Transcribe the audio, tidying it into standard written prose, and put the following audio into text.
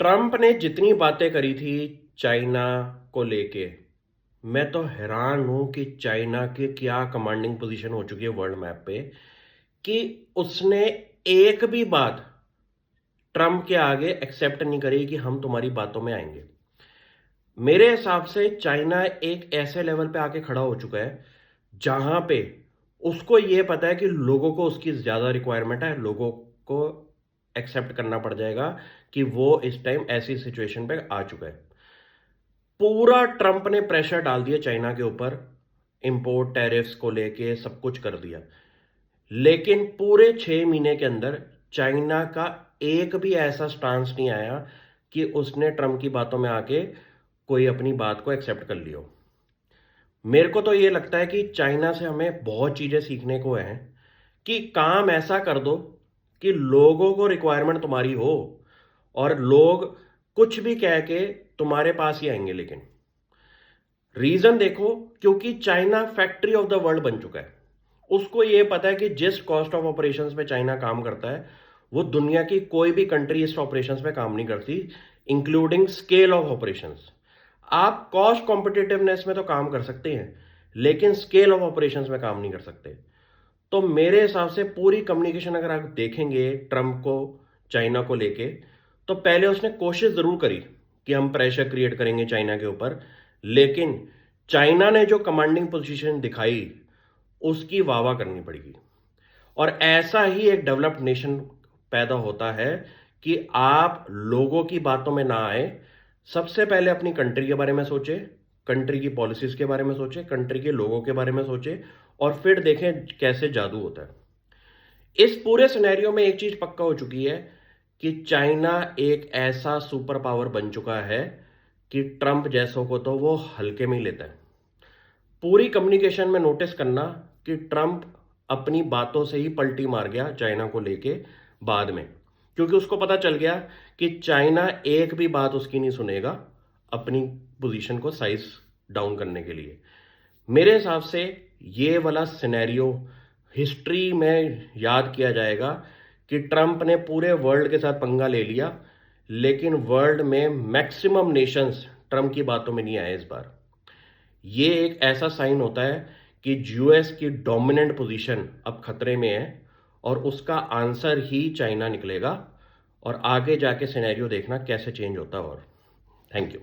Trump ने जितनी बातें करी थी चाइना को लेके, मैं तो हैरान हूं कि चाइना की क्या कमांडिंग पोजीशन हो चुकी है वर्ल्ड मैप पे कि उसने एक भी बात ट्रंप के आगे एक्सेप्ट नहीं करी कि हम तुम्हारी बातों में आएंगे। मेरे हिसाब से चाइना एक ऐसे लेवल पे आके खड़ा हो चुका है जहां पे उसको ये पता है कि लोगों को उसकी ज्यादा रिक्वायरमेंट है, लोगों को एक्सेप्ट करना पड़ जाएगा कि वो इस टाइम ऐसी सिचुएशन पे आ चुका है। पूरा ट्रंप ने प्रेशर डाल दिया चाइना के ऊपर, इंपोर्ट टैरिफ्स को लेके सब कुछ कर दिया। लेकिन पूरे 6 महीने के अंदर चाइना का एक भी ऐसा स्टांस नहीं आया कि उसने ट्रंप की बातों में आके कोई अपनी बात को एक्सेप्ट कर लियो। मेरे को तो ये लगता है कि चाइना से हमें बहुत चीजें सीखने को हैं कि काम ऐसा कर दो कि लोगों को रिक्वायरमेंट तुम्हारी हो और लोग कुछ भी कह के तुम्हारे पास ही आएंगे। लेकिन रीजन देखो, क्योंकि China factory of the world बन चुका है। उसको यह पता है कि जिस कॉस्ट ऑफ ऑपरेशंस पे चाइना काम करता है वो दुनिया की कोई भी कंट्री इस ऑपरेशंस पे काम नहीं करती, इंक्लूडिंग स्केल ऑफ ऑपरेशंस। आप कॉस्ट कॉम्पिटिटिवनेस में तो काम कर सकते हैं लेकिन स्केल ऑफ ऑपरेशंस में काम नहीं कर सकते। तो मेरे हिसाब से पूरी कम्युनिकेशन अगर आप देखेंगे ट्रंप को चाइना को लेके, तो पहले उसने कोशिश जरूर करी कि हम प्रेशर क्रिएट करेंगे चाइना के ऊपर, लेकिन चाइना ने जो कमांडिंग पोजीशन दिखाई उसकी वाह करनी पड़ेगी। और ऐसा ही एक डेवलप्ड नेशन पैदा होता है कि आप लोगों की बातों में ना आए, सबसे पहले अपनी कंट्री के बारे में सोचे, कंट्री की पॉलिसीज के बारे में सोचे, कंट्री के लोगों के बारे में सोचे, और फिर देखें कैसे जादू होता है। इस पूरे सिनेरियो में एक चीज पक्का हो चुकी है कि चाइना एक ऐसा सुपर पावर बन चुका है कि ट्रंप जैसों को तो वो हल्के में ही लेता है। पूरी कम्युनिकेशन में नोटिस करना कि ट्रंप अपनी बातों से ही पलटी मार गया चाइना को लेके बाद में, क्योंकि उसको पता चल गया कि चाइना एक भी बात उसकी नहीं सुनेगा अपनी पोजीशन को साइज डाउन करने के लिए। मेरे हिसाब से ये वाला सिनेरियो हिस्ट्री में याद किया जाएगा कि ट्रंप ने पूरे वर्ल्ड के साथ पंगा ले लिया, लेकिन वर्ल्ड में मैक्सिमम नेशंस ट्रंप की बातों में नहीं आए इस बार। ये एक ऐसा साइन होता है कि यूएस की डोमिनेंट पोजीशन अब खतरे में है और उसका आंसर ही चाइना निकलेगा। और आगे जाके सिनेरियो देखना कैसे चेंज होता है। और थैंक यू।